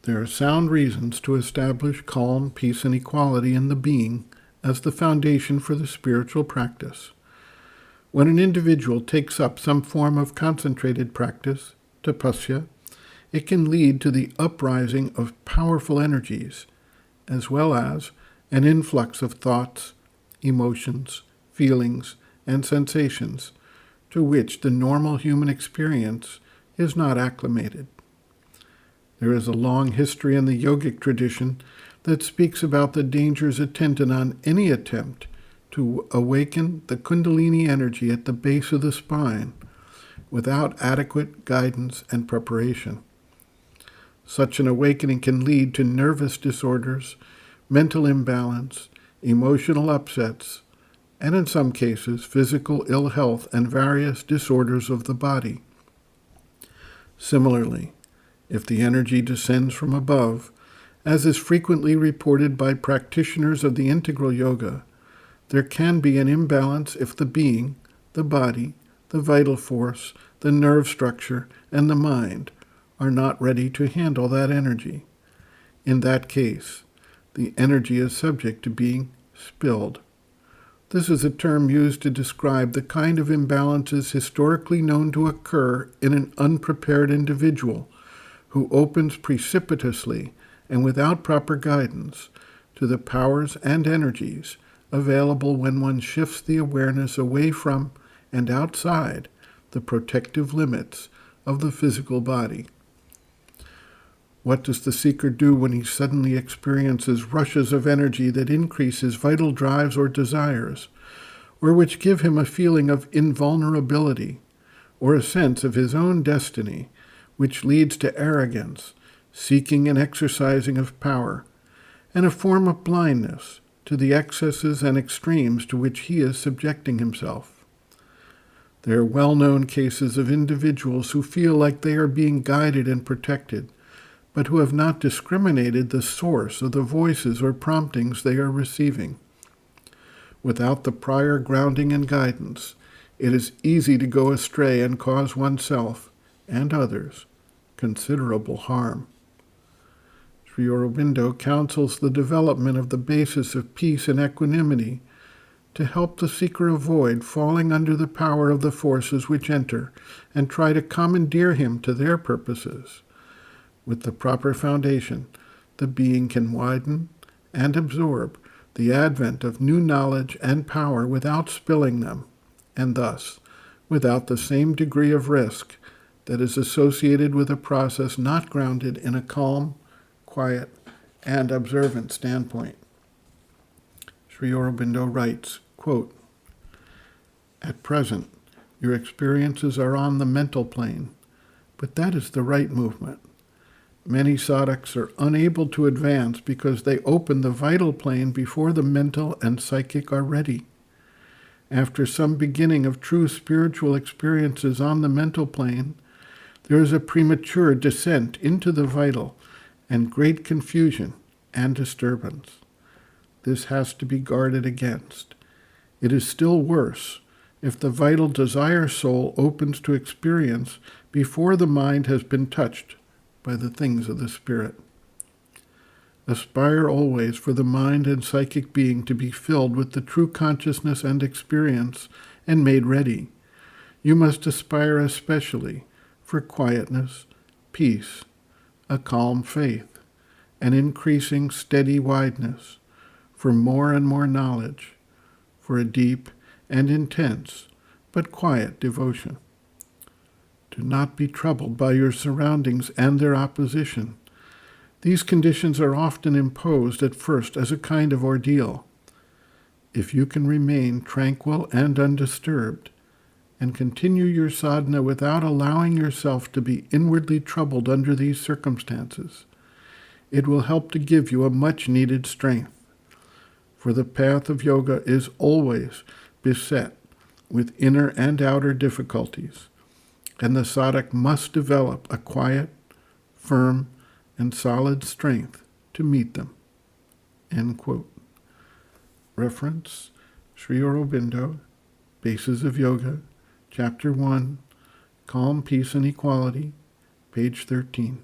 There are sound reasons to establish calm, peace, and equality in the being as the foundation for the spiritual practice. When an individual takes up some form of concentrated practice, tapasya, it can lead to the uprising of powerful energies, as well as an influx of thoughts, emotions, feelings, and sensations to which the normal human experience is not acclimated. There is a long history in the yogic tradition that speaks about the dangers attendant on any attempt to awaken the Kundalini energy at the base of the spine without adequate guidance and preparation. Such an awakening can lead to nervous disorders, mental imbalance, emotional upsets, and in some cases, physical ill health and various disorders of the body. Similarly, if the energy descends from above, as is frequently reported by practitioners of the integral yoga, there can be an imbalance if the being, the body, the vital force, the nerve structure, and the mind are not ready to handle that energy. In that case, the energy is subject to being spilled. This is a term used to describe the kind of imbalances historically known to occur in an unprepared individual who opens precipitously and without proper guidance to the powers and energies available when one shifts the awareness away from and outside the protective limits of the physical body. What does the seeker do when he suddenly experiences rushes of energy that increase his vital drives or desires, or which give him a feeling of invulnerability, or a sense of his own destiny, which leads to arrogance, seeking and exercising of power, and a form of blindness to the excesses and extremes to which he is subjecting himself? There are well-known cases of individuals who feel like they are being guided and protected, but who have not discriminated the source of the voices or promptings they are receiving. Without the prior grounding and guidance, it is easy to go astray and cause oneself and others considerable harm. Sri Aurobindo counsels the development of the basis of peace and equanimity to help the seeker avoid falling under the power of the forces which enter and try to commandeer him to their purposes. With the proper foundation, the being can widen and absorb the advent of new knowledge and power without spilling them, and thus without the same degree of risk that is associated with a process not grounded in a calm, quiet, and observant standpoint. Sri Aurobindo writes, quote, "At present, your experiences are on the mental plane, but that is the right movement. Many sadhaks are unable to advance because they open the vital plane before the mental and psychic are ready. After some beginning of true spiritual experiences on the mental plane, there is a premature descent into the vital and great confusion and disturbance. This has to be guarded against. It is still worse if the vital desire soul opens to experience before the mind has been touched by the things of the spirit. Aspire always for the mind and psychic being to be filled with the true consciousness and experience and made ready. You must aspire especially for quietness, peace, a calm faith, an increasing steady wideness, for more and more knowledge, for a deep and intense but quiet devotion. Do not be troubled by your surroundings and their opposition. These conditions are often imposed at first as a kind of ordeal. If you can remain tranquil and undisturbed, and continue your sadhana without allowing yourself to be inwardly troubled under these circumstances, it will help to give you a much-needed strength. For the path of yoga is always beset with inner and outer difficulties, and the sadhak must develop a quiet, firm, and solid strength to meet them." End quote. Reference, Sri Aurobindo, Bases of Yoga, Chapter 1, Calm, Peace, and Equality, page 13.